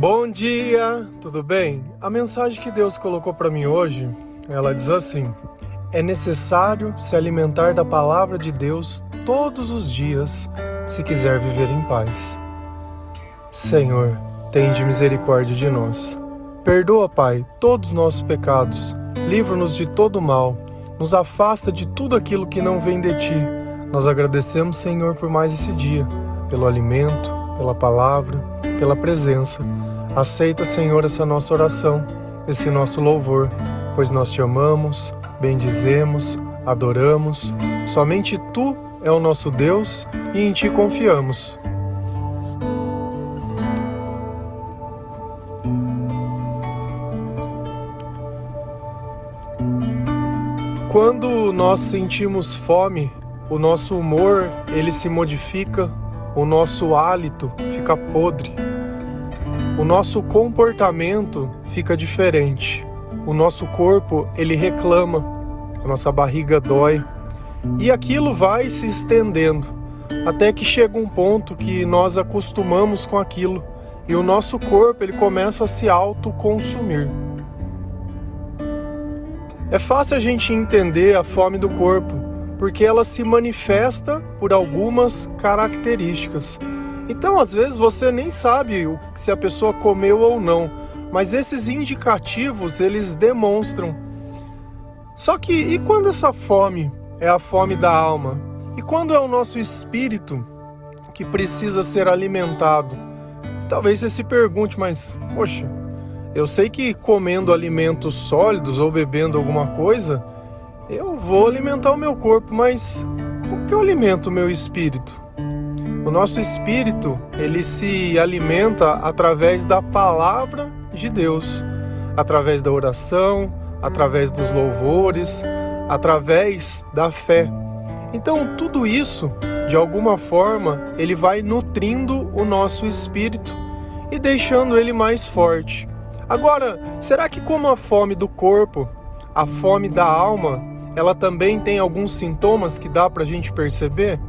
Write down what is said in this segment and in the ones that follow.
Bom dia, tudo bem? A mensagem que Deus colocou para mim hoje, ela diz assim: é necessário se alimentar da palavra de Deus todos os dias, se quiser viver em paz. Senhor, tende misericórdia de nós. Perdoa, Pai, todos os nossos pecados, livra-nos de todo mal, nos afasta de tudo aquilo que não vem de Ti. Nós agradecemos, Senhor, por mais esse dia, pelo alimento, pela palavra, pela presença. Aceita, Senhor, essa nossa oração, esse nosso louvor, pois nós Te amamos, bendizemos, adoramos. Somente Tu é o nosso Deus e em Ti confiamos. Quando nós sentimos fome, o nosso humor ele se modifica, o nosso hálito fica podre. O nosso comportamento fica diferente, o nosso corpo ele reclama, a nossa barriga dói e aquilo vai se estendendo até que chega um ponto que nós acostumamos com aquilo e o nosso corpo ele começa a se autoconsumir. É fácil a gente entender a fome do corpo porque ela se manifesta por algumas características. Então, às vezes, você nem sabe se a pessoa comeu ou não, mas esses indicativos, eles demonstram. Só que, e quando essa fome é a fome da alma? E quando é o nosso espírito que precisa ser alimentado? Talvez você se pergunte, mas, poxa, eu sei que comendo alimentos sólidos ou bebendo alguma coisa, eu vou alimentar o meu corpo, mas por que eu alimento o meu espírito? O nosso espírito, ele se alimenta através da palavra de Deus, através da oração, através dos louvores, através da fé. Então, tudo isso, de alguma forma, ele vai nutrindo o nosso espírito e deixando ele mais forte. Agora, será que como a fome do corpo, a fome da alma, ela também tem alguns sintomas que dá pra gente perceber?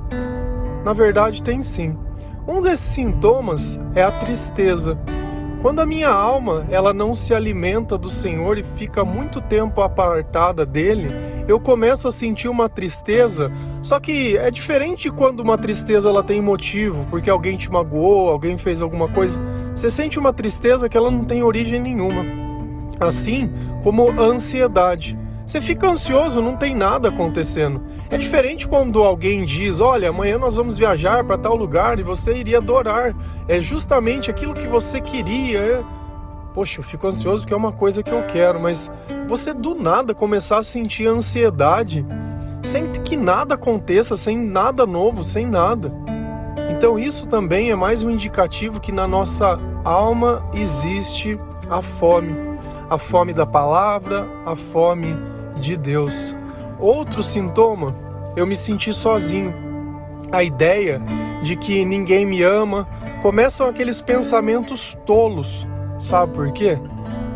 Na verdade, tem sim. Um desses sintomas é a tristeza. Quando a minha alma ela não se alimenta do Senhor e fica muito tempo apartada dele, eu começo a sentir uma tristeza, só que é diferente de quando uma tristeza ela tem motivo, porque alguém te magoou, alguém fez alguma coisa. Você sente uma tristeza que ela não tem origem nenhuma. Assim como a ansiedade. Você fica ansioso, não tem nada acontecendo. É diferente quando alguém diz, olha, amanhã nós vamos viajar para tal lugar e você iria adorar. É justamente aquilo que você queria. Poxa, eu fico ansioso porque é uma coisa que eu quero, mas você do nada começar a sentir ansiedade, sem que nada aconteça, sem nada novo, sem nada. Então isso também é mais um indicativo que na nossa alma existe a fome da palavra, a fome de Deus. Outro sintoma, eu me senti sozinho. A ideia de que ninguém me ama, começam aqueles pensamentos tolos. Sabe por quê?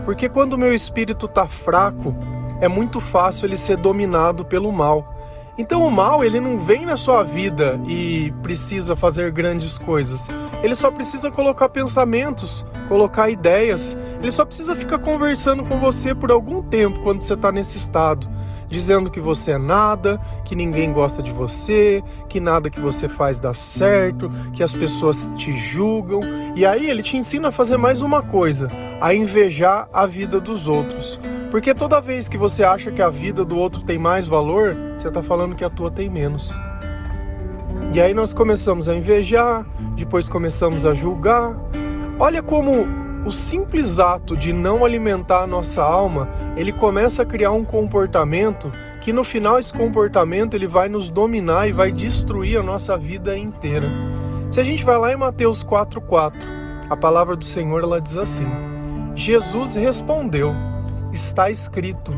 Porque quando o meu espírito está fraco, é muito fácil ele ser dominado pelo mal. Então o mal, ele não vem na sua vida e precisa fazer grandes coisas. Ele só precisa colocar pensamentos, colocar ideias. Ele só precisa ficar conversando com você por algum tempo quando você está nesse estado. Dizendo que você é nada, que ninguém gosta de você, que nada que você faz dá certo, que as pessoas te julgam. E aí ele te ensina a fazer mais uma coisa, a invejar a vida dos outros. Porque toda vez que você acha que a vida do outro tem mais valor, você está falando que a tua tem menos. E aí nós começamos a invejar, depois começamos a julgar. Olha como o simples ato de não alimentar a nossa alma, ele começa a criar um comportamento que no final esse comportamento ele vai nos dominar e vai destruir a nossa vida inteira. Se a gente vai lá em Mateus 4,4, a palavra do Senhor ela diz assim: Jesus respondeu, está escrito,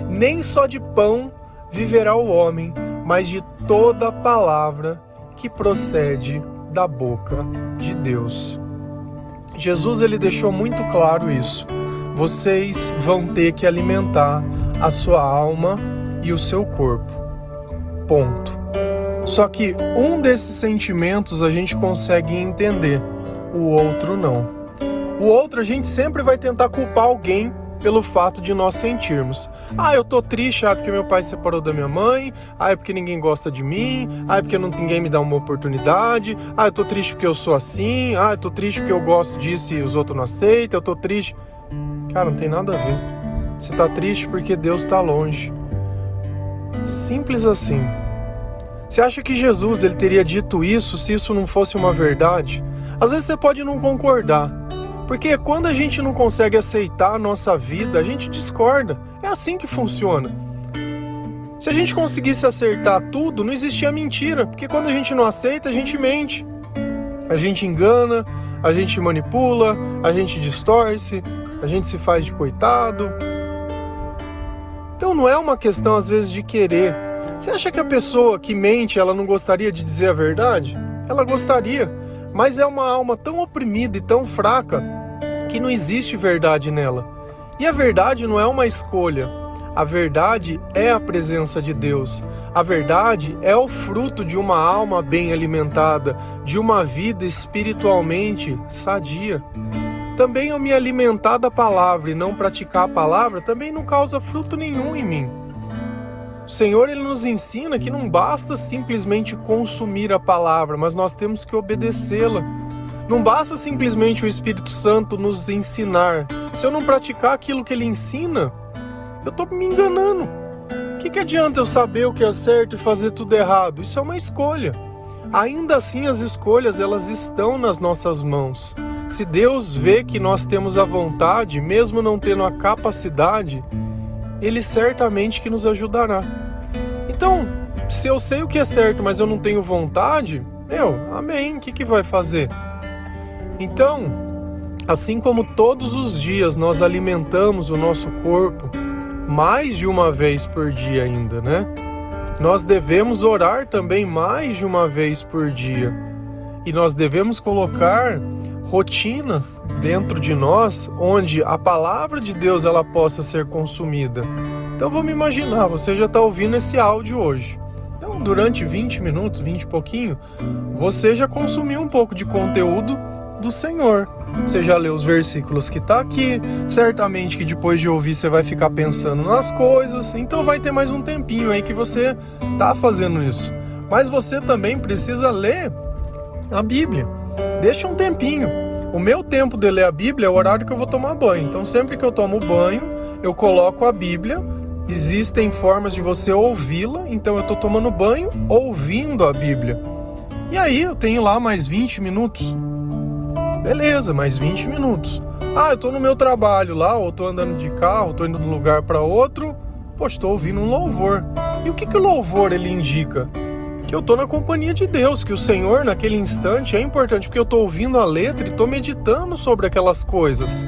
nem só de pão viverá o homem, mas de toda palavra que procede da boca de Deus. Jesus ele deixou muito claro isso. Vocês vão ter que alimentar a sua alma e o seu corpo. Ponto. Só que um desses sentimentos a gente consegue entender, o outro não. O outro, a gente sempre vai tentar culpar alguém pelo fato de nós sentirmos. Eu tô triste, porque meu pai separou da minha mãe, é porque ninguém gosta de mim, é porque ninguém me dá uma oportunidade, eu tô triste porque eu sou assim, eu tô triste porque eu gosto disso e os outros não aceitam, eu tô triste. Cara, não tem nada a ver. Você tá triste porque Deus tá longe. Simples assim. Você acha que Jesus ele teria dito isso se isso não fosse uma verdade? Às vezes você pode não concordar, porque quando a gente não consegue aceitar a nossa vida, a gente discorda. É assim que funciona. Se a gente conseguisse acertar tudo, não existia mentira, porque quando a gente não aceita, a gente mente. A gente engana, a gente manipula, a gente distorce, a gente se faz de coitado. Então não é uma questão às vezes de querer. Você acha que a pessoa que mente, ela não gostaria de dizer a verdade? Ela gostaria, mas é uma alma tão oprimida e tão fraca que não existe verdade nela. E a verdade não é uma escolha. A verdade é a presença de Deus. A verdade é o fruto de uma alma bem alimentada, de uma vida espiritualmente sadia. Também eu me alimentar da palavra e não praticar a palavra também não causa fruto nenhum em mim. O Senhor ele nos ensina que não basta simplesmente consumir a palavra, mas nós temos que obedecê-la. Não basta simplesmente o Espírito Santo nos ensinar. Se eu não praticar aquilo que ele ensina, eu estou me enganando. O que adianta eu saber o que é certo e fazer tudo errado? Isso é uma escolha. Ainda assim, as escolhas elas estão nas nossas mãos. Se Deus vê que nós temos a vontade, mesmo não tendo a capacidade, Ele certamente que nos ajudará. Então, se eu sei o que é certo, mas eu não tenho vontade, amém, o que vai fazer? Então, assim como todos os dias nós alimentamos o nosso corpo, mais de uma vez por dia ainda, né? Nós devemos orar também mais de uma vez por dia. E nós devemos colocar rotinas dentro de nós onde a palavra de Deus ela possa ser consumida. Então vamos imaginar, você já está ouvindo esse áudio hoje. Então durante 20 minutos, 20 e pouquinho, você já consumiu um pouco de conteúdo do Senhor. Você já leu os versículos que está aqui, certamente que depois de ouvir você vai ficar pensando nas coisas, então vai ter mais um tempinho aí que você está fazendo isso. Mas você também precisa ler a Bíblia. Deixa um tempinho. O meu tempo de ler a Bíblia é o horário que eu vou tomar banho. Então sempre que eu tomo banho, eu coloco a Bíblia. Existem formas de você ouvi-la, então eu estou tomando banho ouvindo a Bíblia. E aí eu tenho lá mais 20 minutos. Beleza, mais 20 minutos. Eu estou no meu trabalho lá, ou estou andando de carro, estou indo de um lugar para outro. Estou ouvindo um louvor. E o que o louvor ele indica? Que eu estou na companhia de Deus, que o Senhor naquele instante é importante, porque eu estou ouvindo a letra e estou meditando sobre aquelas coisas.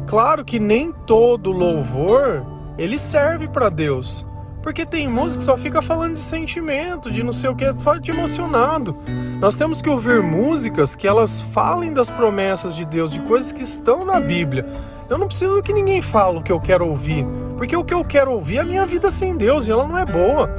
Claro que nem todo louvor ele serve para Deus, porque tem música que só fica falando de sentimento, de não sei o que, só de emocionado. Nós temos que ouvir músicas que elas falem das promessas de Deus, de coisas que estão na Bíblia. Eu não preciso que ninguém fale o que eu quero ouvir, porque o que eu quero ouvir é a minha vida sem Deus, e ela não é boa.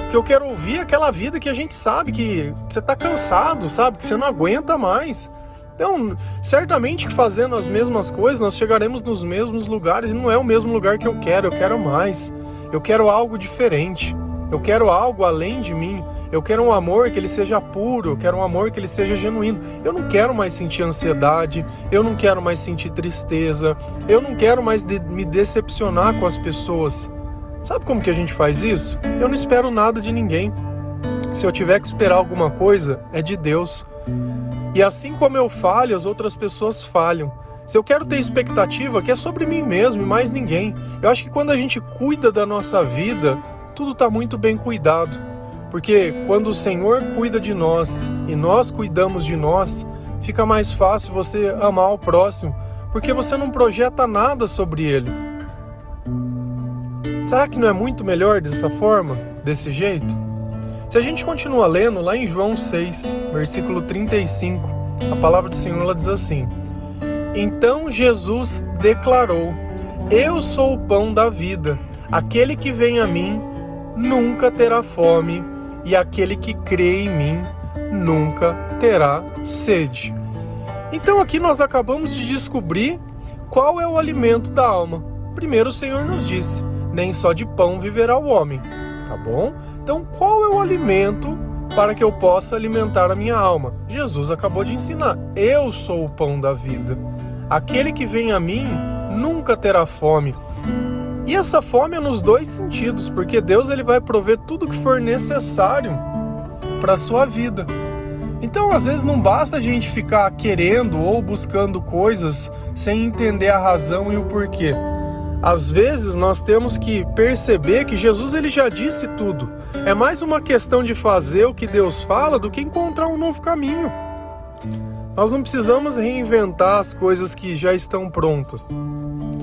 O que eu quero ouvir é aquela vida que a gente sabe que você está cansado, sabe? Que você não aguenta mais. Então, certamente que fazendo as mesmas coisas, nós chegaremos nos mesmos lugares, e não é o mesmo lugar que eu quero mais. Eu quero algo diferente. Eu quero algo além de mim. Eu quero um amor que ele seja puro, eu quero um amor que ele seja genuíno. Eu não quero mais sentir ansiedade, eu não quero mais sentir tristeza, eu não quero mais me decepcionar com as pessoas. Sabe como que a gente faz isso? Eu não espero nada de ninguém. Se eu tiver que esperar alguma coisa, é de Deus. E assim como eu falho, as outras pessoas falham. Se eu quero ter expectativa, que é sobre mim mesmo e mais ninguém. Eu acho que quando a gente cuida da nossa vida, tudo está muito bem cuidado. Porque quando o Senhor cuida de nós e nós cuidamos de nós, fica mais fácil você amar o próximo, porque você não projeta nada sobre ele. Será que não é muito melhor dessa forma, desse jeito? Se a gente continua lendo, lá em João 6, versículo 35, a palavra do Senhor ela diz assim: Então Jesus declarou: Eu sou o pão da vida. Aquele que vem a mim nunca terá fome, e aquele que crê em mim nunca terá sede. Então aqui nós acabamos de descobrir qual é o alimento da alma. Primeiro o Senhor nos disse, nem só de pão viverá o homem, tá bom? Então qual é o alimento para que eu possa alimentar a minha alma? Jesus acabou de ensinar, eu sou o pão da vida. Aquele que vem a mim nunca terá fome. E essa fome é nos dois sentidos, porque Deus ele vai prover tudo que for necessário para a sua vida. Então, às vezes, não basta a gente ficar querendo ou buscando coisas sem entender a razão e o porquê. Às vezes, nós temos que perceber que Jesus ele já disse tudo. É mais uma questão de fazer o que Deus fala do que encontrar um novo caminho. Nós não precisamos reinventar as coisas que já estão prontas.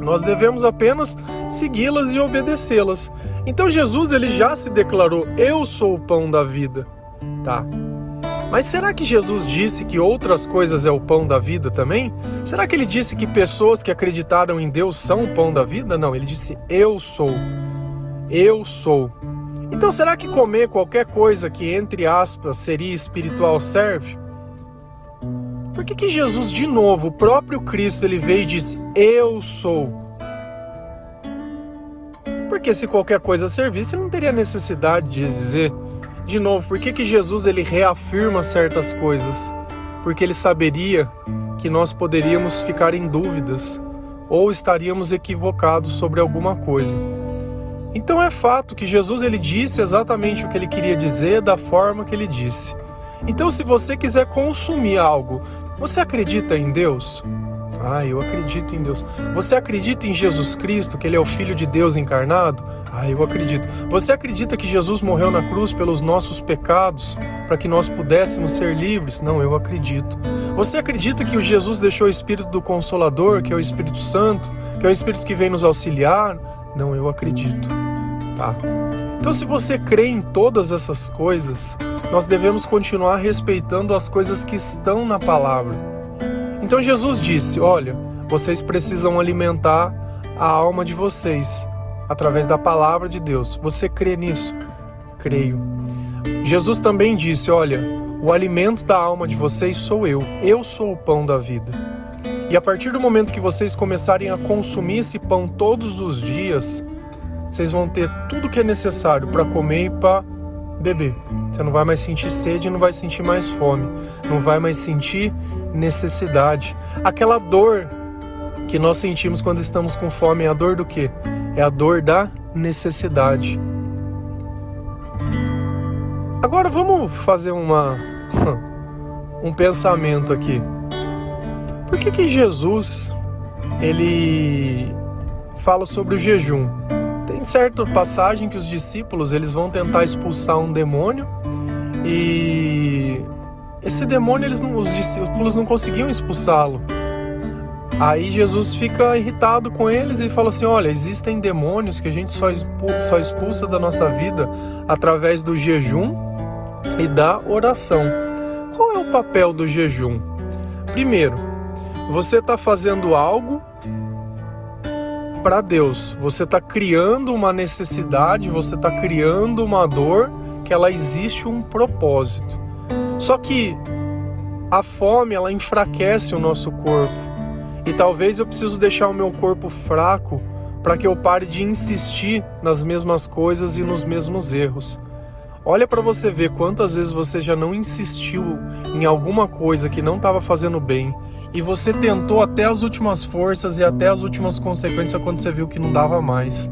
Nós devemos apenas segui-las e obedecê-las. Então, Jesus ele já se declarou, eu sou o pão da vida. Tá. Mas será que Jesus disse que outras coisas é o pão da vida também? Será que ele disse que pessoas que acreditaram em Deus são o pão da vida? Não, ele disse eu sou. Eu sou. Então será que comer qualquer coisa que, entre aspas, seria espiritual serve? Por que Jesus, de novo, o próprio Cristo, ele veio e disse eu sou? Porque se qualquer coisa servisse, não teria necessidade de dizer. De novo, por que Jesus ele reafirma certas coisas? Porque ele saberia que nós poderíamos ficar em dúvidas ou estaríamos equivocados sobre alguma coisa. Então é fato que Jesus ele disse exatamente o que ele queria dizer da forma que ele disse. Então se você quiser consumir algo, você acredita em Deus? Eu acredito em Deus. Você acredita em Jesus Cristo, que Ele é o Filho de Deus encarnado? Eu acredito. Você acredita que Jesus morreu na cruz pelos nossos pecados, para que nós pudéssemos ser livres? Não, eu acredito. Você acredita que o Jesus deixou o Espírito do Consolador, que é o Espírito Santo, que é o Espírito que vem nos auxiliar? Não, eu acredito. Tá. Então se você crê em todas essas coisas, nós devemos continuar respeitando as coisas que estão na palavra. Então Jesus disse, olha, vocês precisam alimentar a alma de vocês através da palavra de Deus. Você crê nisso? Creio. Jesus também disse, olha, o alimento da alma de vocês sou eu sou o pão da vida. E a partir do momento que vocês começarem a consumir esse pão todos os dias, vocês vão ter tudo que é necessário para comer e para beber. Você não vai mais sentir sede, não vai sentir mais fome, não vai mais sentir necessidade. Aquela dor que nós sentimos quando estamos com fome é a dor do quê? É a dor da necessidade. Agora vamos fazer um pensamento aqui. Por que Jesus ele fala sobre o jejum? Tem certa passagem que os discípulos eles vão tentar expulsar um demônio e esse demônio os discípulos não conseguiam expulsá-lo. Aí Jesus fica irritado com eles e fala assim, olha, existem demônios que a gente só expulsa da nossa vida através do jejum e da oração. Qual é o papel do jejum? Primeiro, você está fazendo algo para Deus, você está criando uma necessidade, você está criando uma dor, que ela existe um propósito. Só que a fome, ela enfraquece o nosso corpo. E talvez eu preciso deixar o meu corpo fraco para que eu pare de insistir nas mesmas coisas e nos mesmos erros. Olha para você ver quantas vezes você já não insistiu em alguma coisa que não estava fazendo bem. E você tentou até as últimas forças e até as últimas consequências quando você viu que não dava mais.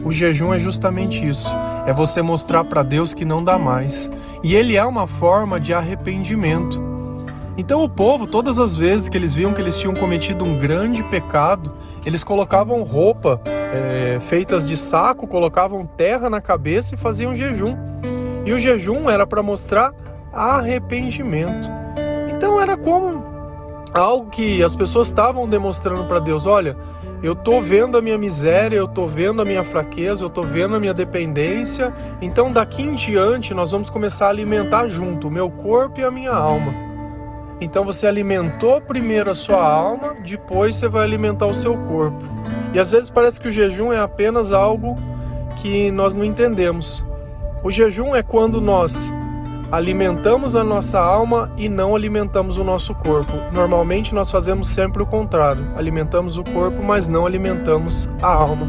O jejum é justamente isso. É você mostrar para Deus que não dá mais. E ele é uma forma de arrependimento. Então o povo, todas as vezes que eles viam que eles tinham cometido um grande pecado, eles colocavam roupa feitas de saco, colocavam terra na cabeça e faziam jejum. E o jejum era para mostrar arrependimento. Então era como algo que as pessoas estavam demonstrando para Deus, olha, eu tô vendo a minha miséria, eu tô vendo a minha fraqueza, eu tô vendo a minha dependência, então daqui em diante nós vamos começar a alimentar junto o meu corpo e a minha alma. Então você alimentou primeiro a sua alma, depois você vai alimentar o seu corpo. E às vezes parece que o jejum é apenas algo que nós não entendemos. O jejum é quando nós alimentamos a nossa alma e não alimentamos o nosso corpo. Normalmente nós fazemos sempre o contrário, alimentamos o corpo, mas não alimentamos a alma.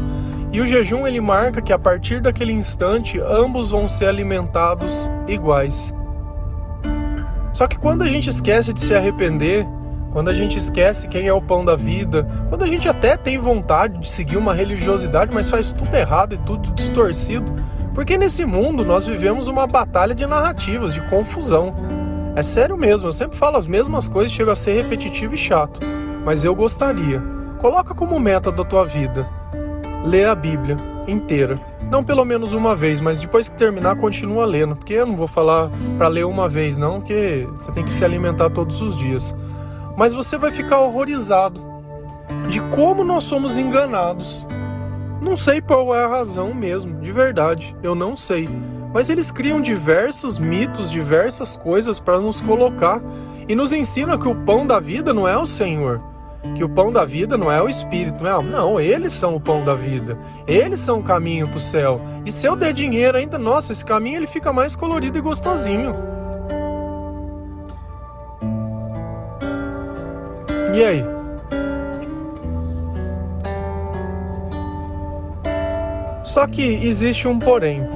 E o jejum ele marca que a partir daquele instante ambos vão ser alimentados iguais. Só que quando a gente esquece de se arrepender, quando a gente esquece quem é o pão da vida, quando a gente até tem vontade de seguir uma religiosidade, mas faz tudo errado e tudo distorcido, porque nesse mundo nós vivemos uma batalha de narrativas, de confusão. É sério mesmo, eu sempre falo as mesmas coisas, chega a ser repetitivo e chato, mas eu gostaria. Coloca como meta da tua vida ler a Bíblia inteira. Não pelo menos uma vez, mas depois que terminar, continua lendo. Porque eu não vou falar para ler uma vez não, porque você tem que se alimentar todos os dias. Mas você vai ficar horrorizado de como nós somos enganados. Não sei qual é a razão mesmo, de verdade, eu não sei. Mas eles criam diversos mitos, diversas coisas para nos colocar e nos ensinam que o pão da vida não é o Senhor. Que o pão da vida não é o Espírito, não, eles são o pão da vida, eles são o caminho para o céu. E se eu der dinheiro ainda, nossa, esse caminho ele fica mais colorido e gostosinho. E aí? Só que existe um porém.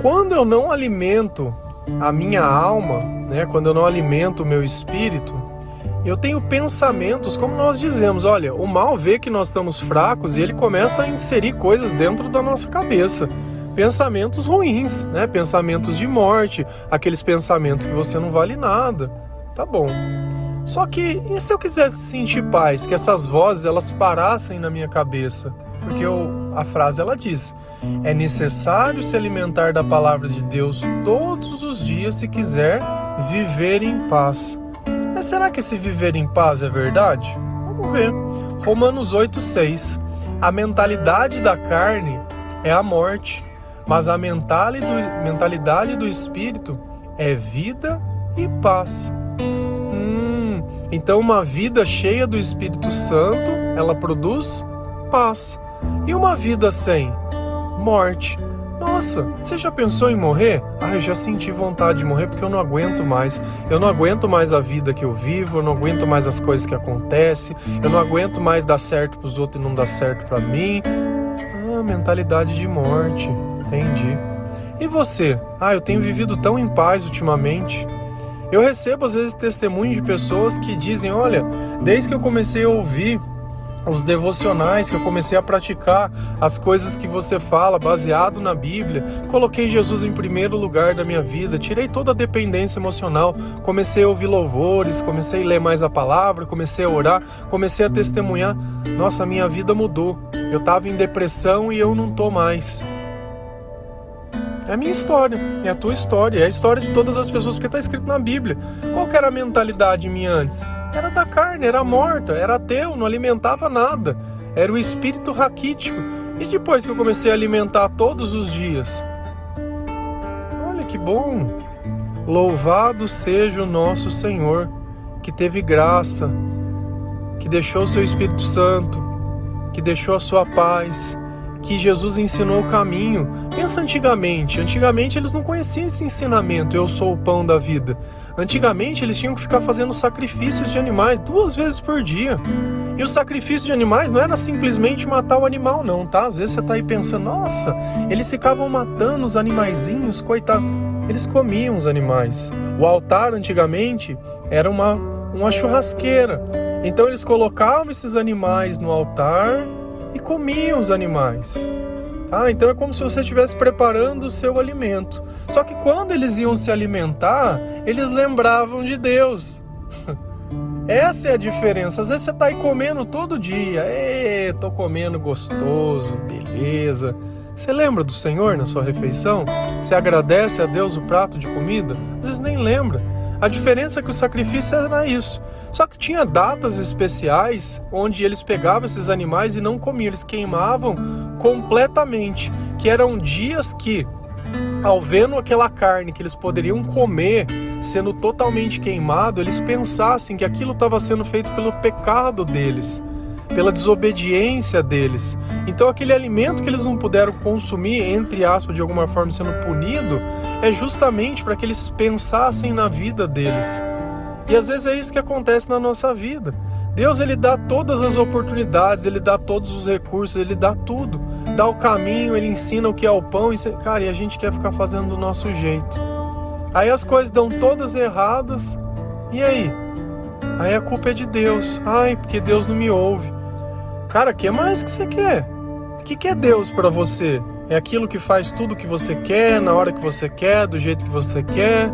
Quando eu não alimento a minha alma, né, quando eu não alimento o meu espírito, eu tenho pensamentos, como nós dizemos, olha, o mal vê que nós estamos fracos e ele começa a inserir coisas dentro da nossa cabeça. Pensamentos ruins, né? Pensamentos de morte, aqueles pensamentos que você não vale nada. Tá bom. Só que, e se eu quisesse sentir paz, que essas vozes elas parassem na minha cabeça? Porque a frase ela diz, é necessário se alimentar da palavra de Deus todos os dias se quiser viver em paz. Mas será que esse viver em paz é verdade? Vamos ver. Romanos 8,6. A mentalidade da carne é a morte, mas a mentalidade do espírito é vida e paz. Então uma vida cheia do Espírito Santo, ela produz paz. E uma vida sem morte? Nossa, você já pensou em morrer? Eu já senti vontade de morrer porque eu não aguento mais. Eu não aguento mais a vida que eu vivo, eu não aguento mais as coisas que acontecem, eu não aguento mais dar certo pros outros e não dar certo pra mim. Mentalidade de morte, entendi. E você? Eu tenho vivido tão em paz ultimamente. Eu recebo às vezes testemunhos de pessoas que dizem, olha, desde que eu comecei a ouvir os devocionais, que eu comecei a praticar as coisas que você fala, baseado na Bíblia, coloquei Jesus em primeiro lugar da minha vida, tirei toda a dependência emocional, comecei a ouvir louvores, comecei a ler mais a palavra, comecei a orar, comecei a testemunhar, nossa, minha vida mudou, eu estava em depressão e eu não estou mais. É a minha história, é a tua história, é a história de todas as pessoas, porque está escrito na Bíblia. Qual que era a mentalidade minha antes? Era da carne, era morta, era ateu, não alimentava nada. Era o espírito raquítico. E depois que eu comecei a alimentar todos os dias? Olha que bom! Louvado seja o nosso Senhor, que teve graça, que deixou o seu Espírito Santo, que deixou a sua paz, que Jesus ensinou o caminho. Pensa antigamente eles não conheciam esse ensinamento, eu sou o pão da vida. Antigamente eles tinham que ficar fazendo sacrifícios de animais 2 vezes por dia. E o sacrifício de animais não era simplesmente matar o animal não, tá? Às vezes você tá aí pensando, nossa, eles ficavam matando os animaizinhos, coitado. Eles comiam os animais. O altar antigamente era uma churrasqueira. Então eles colocavam esses animais no altar e comiam os animais. Então é como se você estivesse preparando o seu alimento. Só que quando eles iam se alimentar, eles lembravam de Deus. Essa é a diferença. Às vezes você está aí comendo todo dia. Tô comendo gostoso, beleza. Você lembra do Senhor na sua refeição? Você agradece a Deus o prato de comida? Às vezes nem lembra. A diferença é que o sacrifício era isso. Só que tinha datas especiais onde eles pegavam esses animais e não comiam, eles queimavam completamente, que eram dias que, ao vendo aquela carne que eles poderiam comer sendo totalmente queimado, eles pensassem que aquilo estava sendo feito pelo pecado deles. pela desobediência deles. Então aquele alimento que eles não puderam consumir, entre aspas, de alguma forma sendo punido, é justamente para que eles pensassem na vida deles. E às vezes é isso que acontece na nossa vida. Deus, ele dá todas as oportunidades, ele dá todos os recursos, ele dá tudo. Dá o caminho, ele ensina o que é o pão, cara, e a gente quer ficar fazendo do nosso jeito. Aí as coisas dão todas erradas, e aí? Aí a culpa é de Deus. Ai, porque Deus não me ouve. Cara, o que mais que você quer? O que é Deus para você? É aquilo que faz tudo o que você quer, na hora que você quer, do jeito que você quer?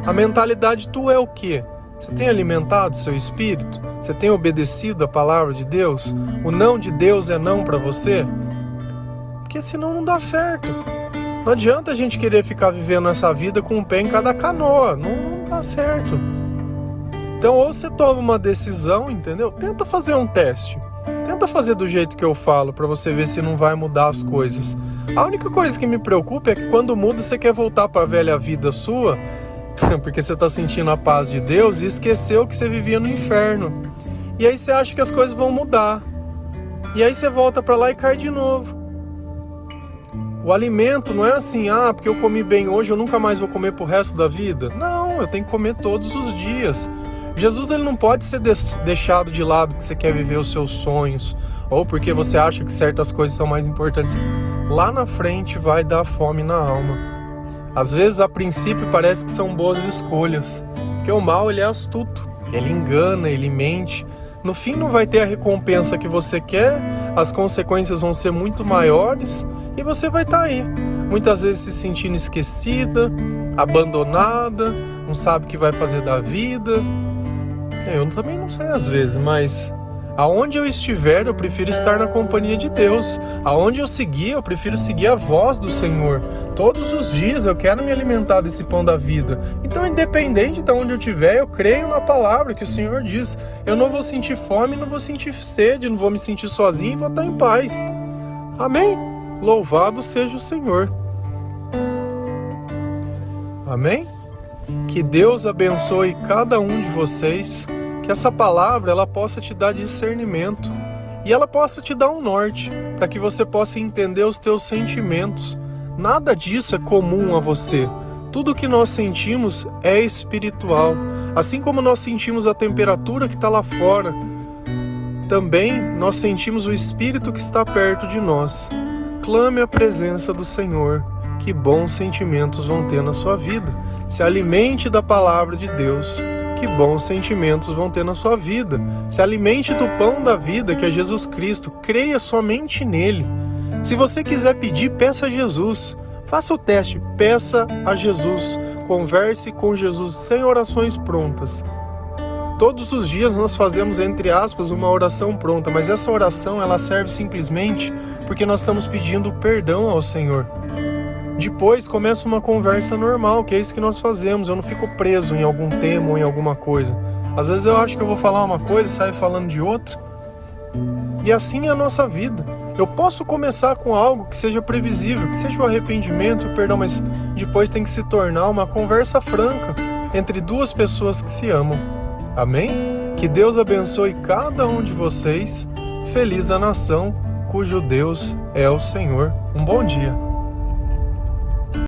A mentalidade tua é o quê? Você tem alimentado seu espírito? Você tem obedecido a palavra de Deus? O não de Deus é não para você? Porque senão não dá certo. Não adianta a gente querer ficar vivendo essa vida com um pé em cada canoa. Não dá certo. Então, ou você toma uma decisão, entendeu? Tenta fazer um teste. Tenta fazer do jeito que eu falo, para você ver se não vai mudar as coisas. A única coisa que me preocupa é que quando muda, você quer voltar para a velha vida sua, porque você está sentindo a paz de Deus e esqueceu que você vivia no inferno. E aí você acha que as coisas vão mudar. E aí você volta para lá e cai de novo. O alimento não é assim, porque eu comi bem hoje, eu nunca mais vou comer pro resto da vida. Não, eu tenho que comer todos os dias. Jesus, ele não pode ser deixado de lado porque você quer viver os seus sonhos, ou porque você acha que certas coisas são mais importantes. Lá na frente vai dar fome na alma. Às vezes, a princípio, parece que são boas escolhas, porque o mal, ele é astuto, ele engana, ele mente. No fim, não vai ter a recompensa que você quer, as consequências vão ser muito maiores e você vai estar aí, muitas vezes se sentindo esquecida, abandonada, não sabe o que vai fazer da vida. Eu também não sei às vezes, mas aonde eu estiver, eu prefiro estar na companhia de Deus. Aonde eu seguir, eu prefiro seguir a voz do Senhor. Todos os dias eu quero me alimentar desse pão da vida. Então, independente de onde eu estiver, eu creio na palavra que o Senhor diz. Eu não vou sentir fome, não vou sentir sede, não vou me sentir sozinho e vou estar em paz. Amém? Louvado seja o Senhor. Amém? Que Deus abençoe cada um de vocês. Que essa palavra ela possa te dar discernimento e ela possa te dar um norte para que você possa entender os teus sentimentos. Nada disso é comum a você. Tudo que nós sentimos é espiritual. Assim como nós sentimos a temperatura que está lá fora, também nós sentimos o Espírito que está perto de nós. Clame a presença do Senhor. Que bons sentimentos vão ter na sua vida. Se alimente da palavra de Deus. Que bons sentimentos vão ter na sua vida. Se alimente do pão da vida, que é Jesus Cristo. Creia somente nele. Se você quiser pedir, peça a Jesus. Faça o teste, peça a Jesus. Converse com Jesus sem orações prontas. Todos os dias nós fazemos, entre aspas, uma oração pronta, mas essa oração ela serve simplesmente porque nós estamos pedindo perdão ao Senhor. Depois começa uma conversa normal, que é isso que nós fazemos. Eu não fico preso em algum tema ou em alguma coisa. Às vezes eu acho que eu vou falar uma coisa e saio falando de outra. E assim é a nossa vida. Eu posso começar com algo que seja previsível, que seja o arrependimento, o perdão, mas depois tem que se tornar uma conversa franca entre duas pessoas que se amam. Amém? Que Deus abençoe cada um de vocês. Feliz a nação cujo Deus é o Senhor. Um bom dia.